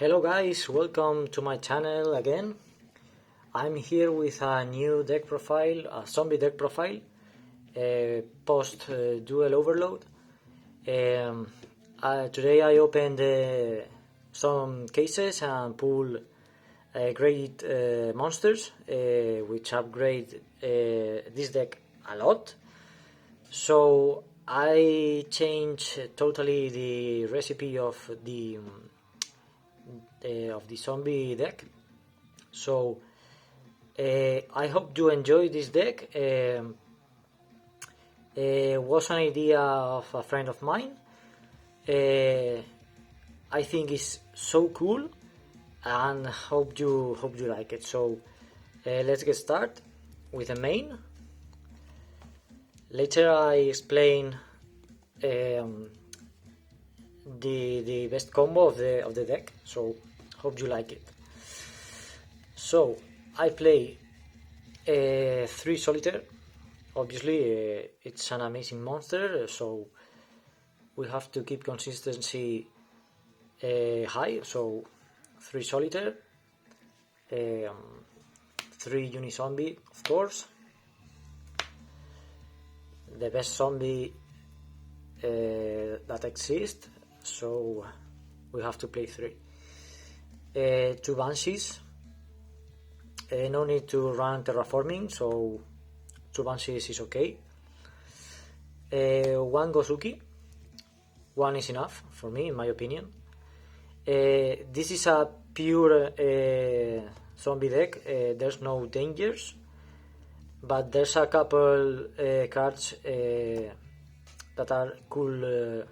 Hello guys, welcome to my channel again. I'm here with a new deck profile, a zombie deck profile, post dual overload. Today I opened some cases and pull great monsters, which upgrade this deck a lot. So I changed totally the recipe of the zombie deck. So I hope you enjoy this deck. Was an idea of a friend of mine. I think it's so cool and hope you like it. So let's get started with the main. Later I explain the best combo of the deck, so hope you like it. So I play 3 solitaire. Obviously it's an amazing monster, so we have to keep consistency high. So 3 solitaire, 3 unizombie, of course, the best zombie that exists, so we have to play 3. 2 banshees, no need to run terraforming, so 2 banshees is okay. 1 gozuki, 1 is enough for me, in my opinion. This is a pure zombie deck. There's no dangers, but there's a couple cards that are cool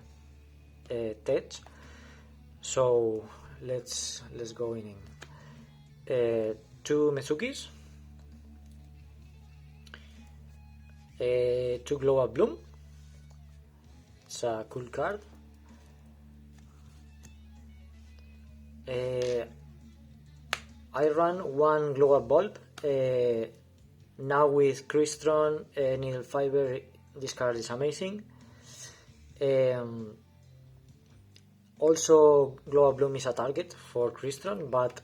tech. So let's go in. 2 Mezukis, 2 Glow Up Bloom. It's a cool card. I run 1 Glow Up Bulb. Now with Crystron, Needle Fiber, this card is amazing. Also Glow Up Bloom is a target for Crystron, but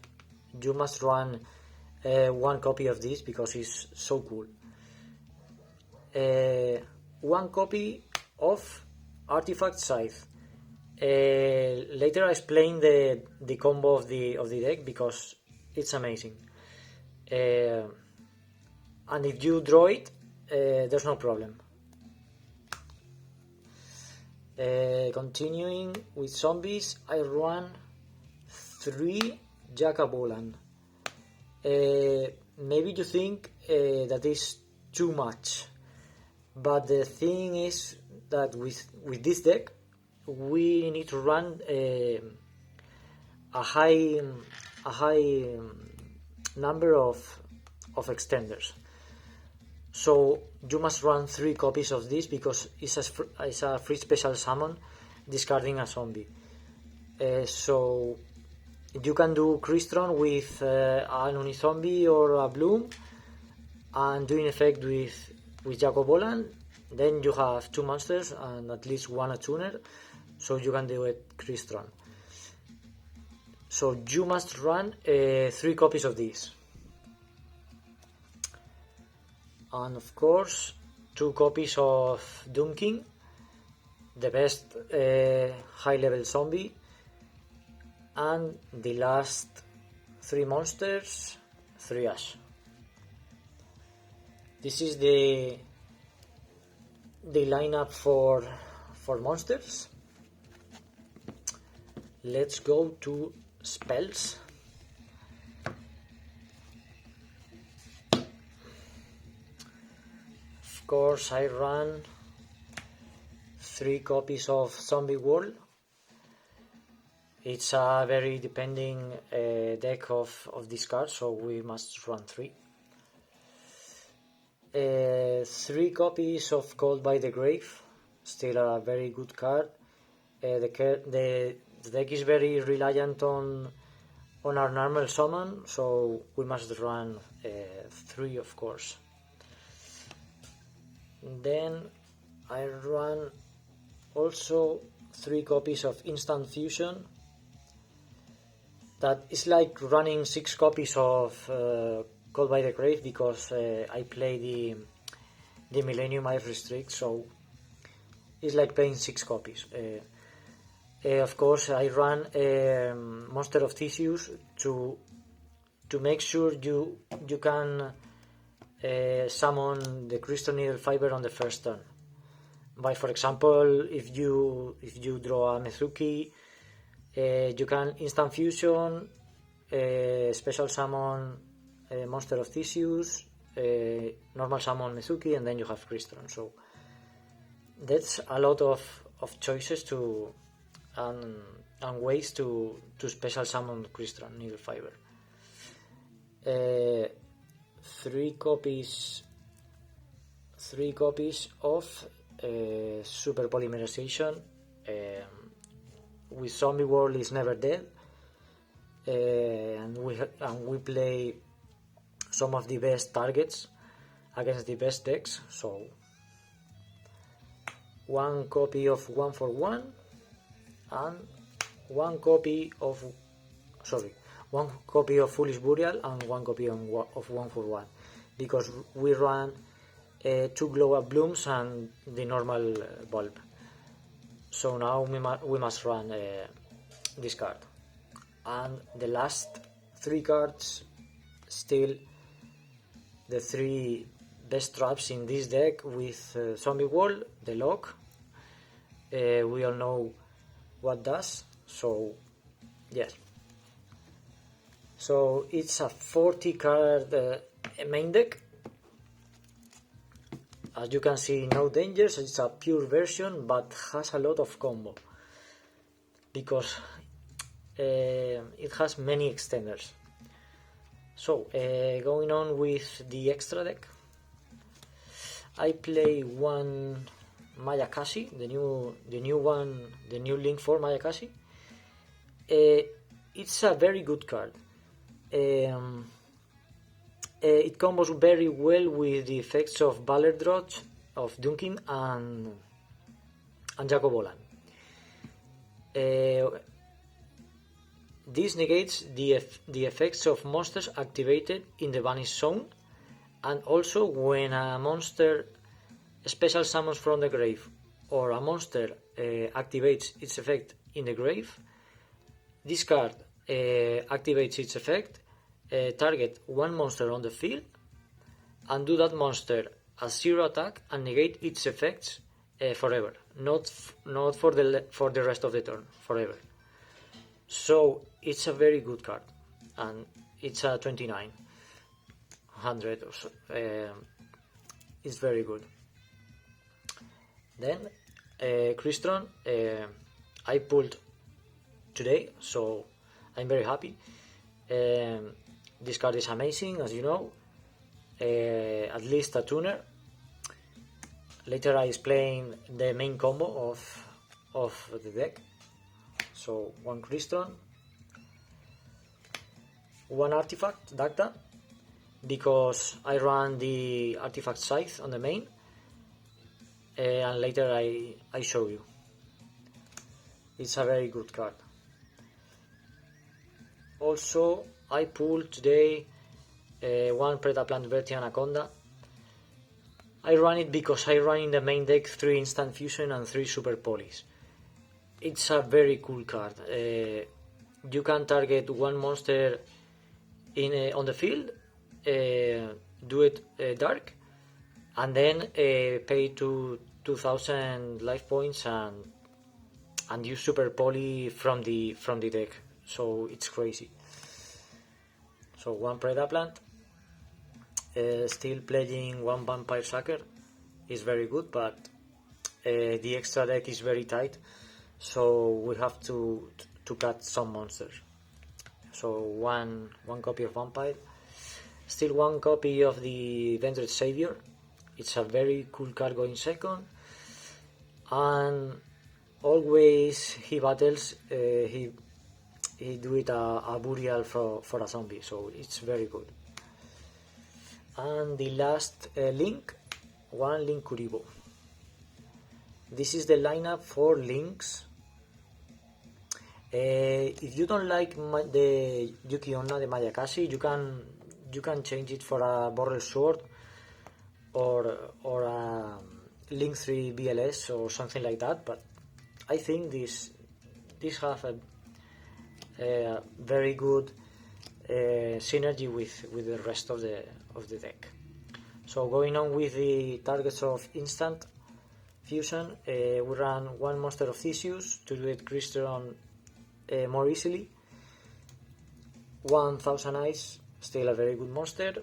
you must run 1 copy of this because it's so cool. 1 copy of Artifact Scythe. Later I explain the combo of the deck because it's amazing. And if you draw it, there's no problem. Continuing with zombies, I run 3 Jackabolan. Maybe you think that is too much, but the thing is that with this deck we need to run a high number of extenders. So you must run 3 copies of this because it's a free special summon discarding a zombie. So you can do Crystron with an Unizombie or a Bloom and doing effect with Jackabolan. Then you have 2 monsters and at least 1 attuner, so you can do it Crystron. So you must run 3 copies of this. And of course 2 copies of Doom King, the best high level zombie. And the last 3 monsters, 3 Ash. This is the lineup for monsters. Let's go to spells. Of course I run 3 copies of Zombie World. It's a very depending deck of this card, so we must run 3. 3 copies of Called by the Grave, still a very good card. The deck is very reliant on our normal summon, so we must run 3, of course. Then I run also 3 copies of Instant Fusion. that is like running 6 copies of Call by the Grave, because I play the Millennium Ice Restrict, so it's like playing 6 copies. Of course, I run Monster of Theseus to make sure you can summon the Crystal Needle Fiber on the first turn. By, for example, if you draw a Mezuki, you can instant fusion, special summon Monster of Theseus, normal summon Mezuki, and then you have Crystron. So that's a lot of choices and ways to special summon Crystron Needle Fiber. 3 copies of Super Polymerization. With Zombie World is never dead, and we play some of the best targets against the best decks. So 1 copy of 1/1 and 1 copy of Foolish Burial and 1 copy of 1/1, because we run 2 Glow Up Blooms and the normal bulb. So now we must run this card. And the last 3 cards, still the 3 best traps in this deck with Zombie World, the lock. We all know what does, so yes. So it's a 40 card main deck. As you can see, no dangers. It's a pure version, but has a lot of combo, because it has many extenders. So going on with the extra deck, I play 1 Mayakashi, the new link for Mayakashi. It's a very good card. It combos very well with the effects of Balerdroch, of Dunkin, and Jacobolan. This negates the effects of monsters activated in the Vanish Zone, and also when a monster special summons from the grave, or a monster activates its effect in the grave, this card activates its effect, target 1 monster on the field, and do that monster as 0 attack and negate its effects forever, not for the rest of the turn, forever. So it's a very good card, and it's a 2900 or so. It's very good. Then Crystron I pulled today, so I'm very happy. This card is amazing, as you know. At least a tuner. Later I explain the main combo of the deck. So 1 Crystron, 1 Artifact, Dagda, because I run the Artifact Scythe on the main, and later I show you. It's a very good card. Also, I pulled today 1 Predaplant Verti Anaconda. I run it because I run in the main deck 3 Instant Fusion and 3 Super Polys. It's a very cool card. You can target 1 monster on the field, do it dark, and then pay 2,000 life points and use Super Poly from the deck. So it's crazy. So 1 Predaplant, still playing 1 Vampire Sucker is very good, but the extra deck is very tight, so we have to cut some monsters. So one copy of Vampire, still 1 copy of the Vendred Savior. It's a very cool card going second, and always he battles, he do it a burial for a zombie, so it's very good. And the last link, 1 Link Kuribo. This is the lineup for links. If you don't like the YUGIOH, the Mayakashi, you can change it for a Borrel Sword or a Link 3 BLS or something like that. But I think this have a very good synergy with the rest of the deck. So going on with the targets of instant fusion, we run one monster of Theseus to do it Crystron more easily. 1000 Eyes, still a very good monster.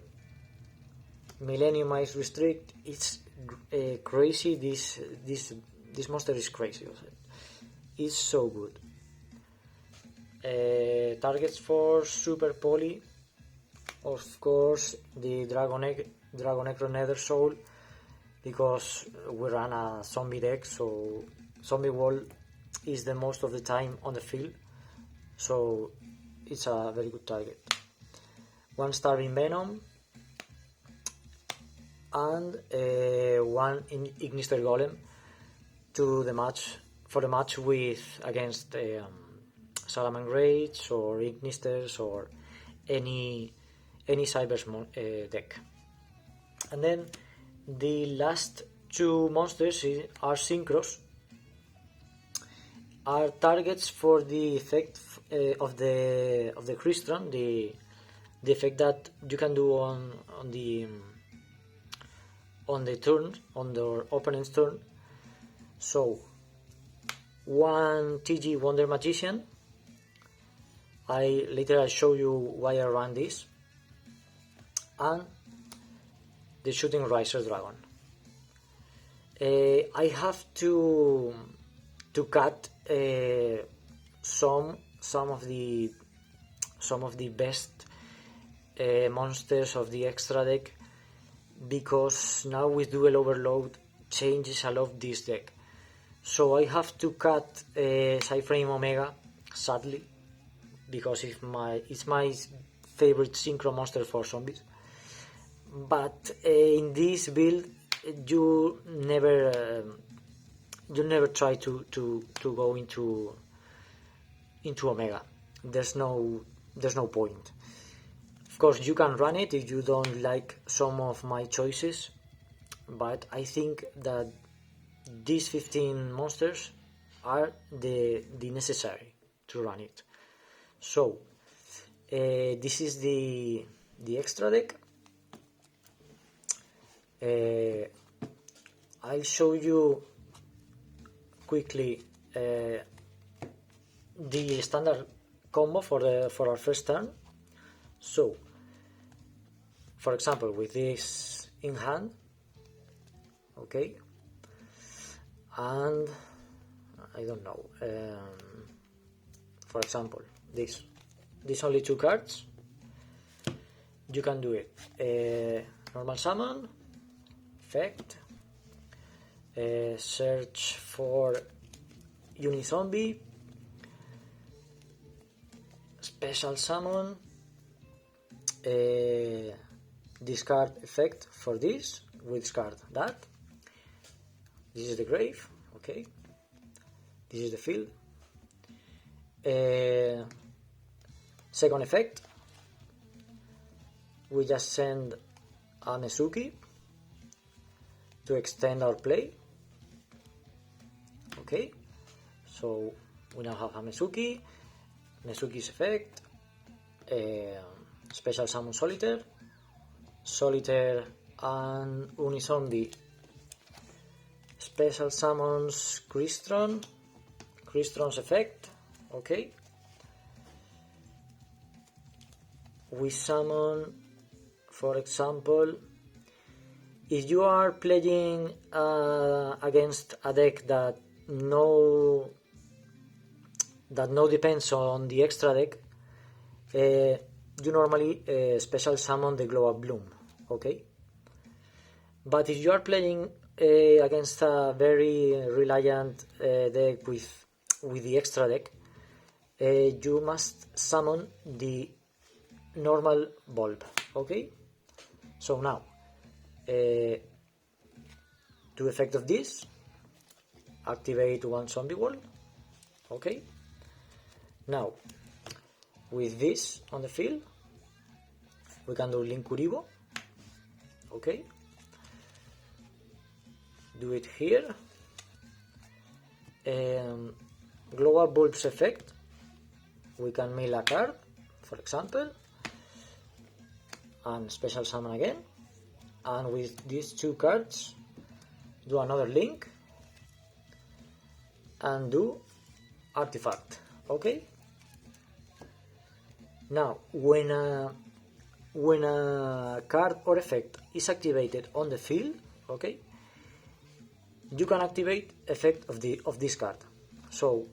Millennium Eyes Restrict, it's crazy. This monster is crazy. It's so good. Targets for Super Poly, of course, the Dragonecro Nether Soul, because we run a zombie deck, so zombie wall is the most of the time on the field, so it's a very good target. One Starving Venom and one Ignister Golem to the match for the match against Salaman Rage or Ignisters or any Cybers deck. And then the last two monsters are Synchros, are targets for the effect of the Crystron, the effect that you can do on the turn, on the opponent's turn. So one TG Wonder Magician. I'll show you why I run this, and the Shooting Riser Dragon. I have to cut some of the best monsters of the extra deck, because now with Duel Overload changes a lot this deck. So I have to cut Cyframe Omega, sadly, because it's my favorite synchro monster for zombies. But in this build, you never try to go into Omega. There's no point. Of course, you can run it if you don't like some of my choices, but I think that these 15 monsters are the necessary to run it. So this is the extra deck. I'll show you quickly the standard combo for our first turn. So, for example, with this in hand, okay, and I don't know, for example, these only two cards, you can do it. Normal summon, effect, search for Unizombie, special summon, discard effect for this, we discard that. This is the grave, okay, this is the field. Second effect, we just send a Mezuki to extend our play. Okay, so we now have a Mezuki's effect, special summon Solitaire and Unizombie, special summons Crystron's effect, okay. We summon, for example, if you are playing against a deck that no depends on the extra deck, you normally special summon the Glow Up Bloom, okay. But if you are playing against a very reliant deck with the extra deck, you must summon the normal bulb, okay. So now to effect of this, activate one zombie wall, okay. Now, with this on the field, we can do link Uribo. Okay, do it here. Global bulbs effect, we can mail a card, for example, and special summon again, and with these two cards do another link and do artifact. Okay, now when a card or effect is activated on the field, okay, you can activate effect of this card. So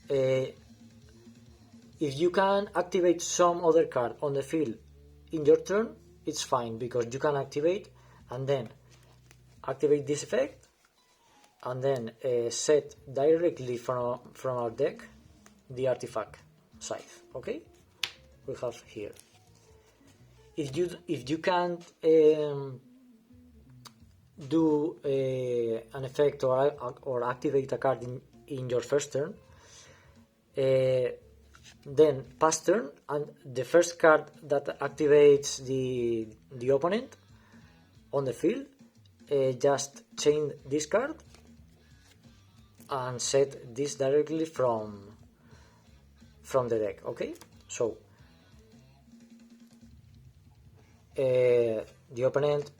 if you can activate some other card on the field in your turn, it's fine, because you can activate and then activate this effect and then set directly from our deck the artifact scythe. Okay, we have here. If you can't do an effect or activate a card in your first turn, then pass turn, and the first card that activates the opponent on the field, just change this card and set this directly from the deck. Okay, so the opponent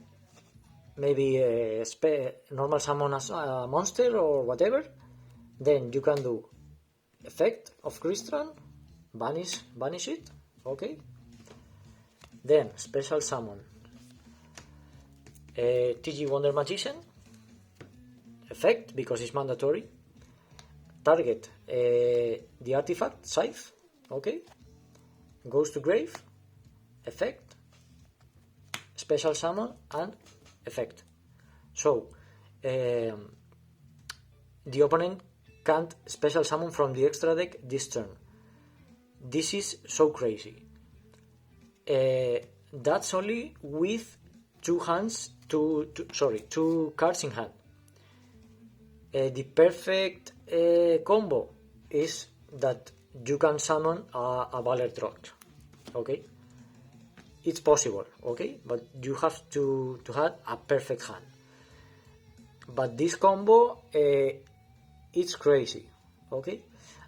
maybe normal summon as a monster or whatever, then you can do effect of Crystron, banish it. Okay, then special summon TG Wonder Magician effect, because it's mandatory. Target the artifact scythe. Okay, goes to grave, effect, special summon, and effect. So the opponent can't special summon from the extra deck this turn. This is so crazy. That's only with two cards in hand. The perfect combo is that you can summon a Valor Droid. Okay, it's possible. Okay, but you have to have a perfect hand. But this combo, it's crazy. Okay,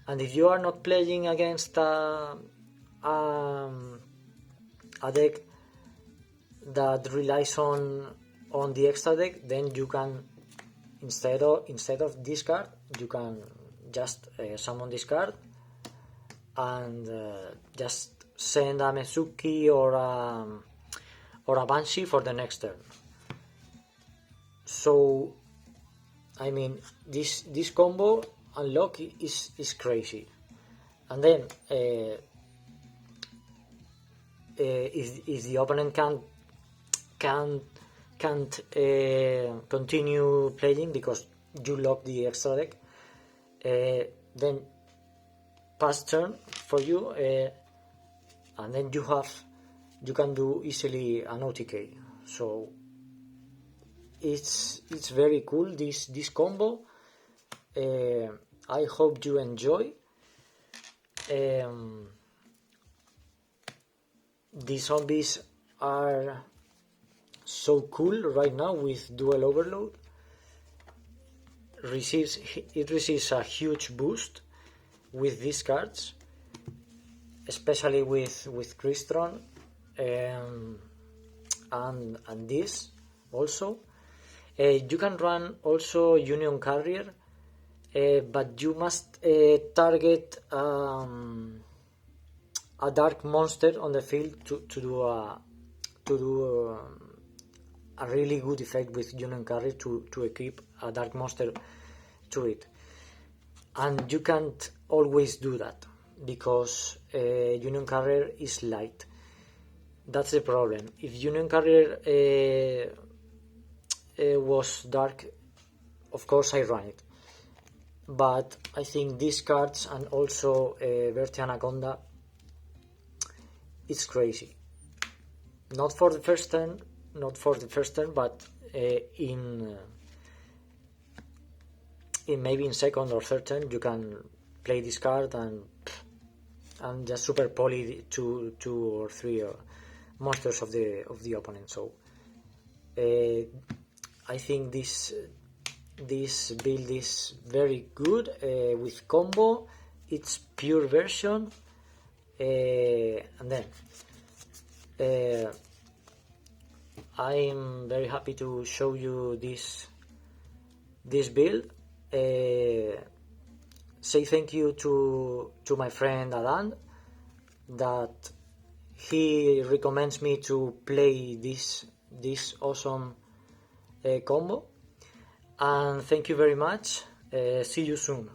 and if you are not playing against a deck that relies on the extra deck, then you can, instead of this card, you can just summon this card and just send a Mezuki or a Banshee for the next turn. So I mean, this combo unlock is crazy. And then if the opponent can't continue playing because you lock the extra deck, then pass turn for you, and then you can do easily an OTK. So it's very cool, this combo. I hope you enjoy. The zombies are so cool right now with Duel Overload. It receives a huge boost with these cards, especially with Crystron and this also. You can run also Union Carrier, but you must target a dark monster on the field to do a really good effect with Union Carrier to equip a dark monster to it. And you can't always do that because Union Carrier is light. That's the problem. If Union Carrier was dark, of course I run it. But I think these cards and also Verti Anaconda, it's crazy. Not for the first turn, but in maybe in second or third turn you can play this card and and just super poly two or three monsters of the opponent. So I think this build is very good with combo. It's pure version, and then I'm very happy to show you this build. Say thank you to my friend Adán, that he recommends me to play this awesome combo. And thank you very much. See you soon.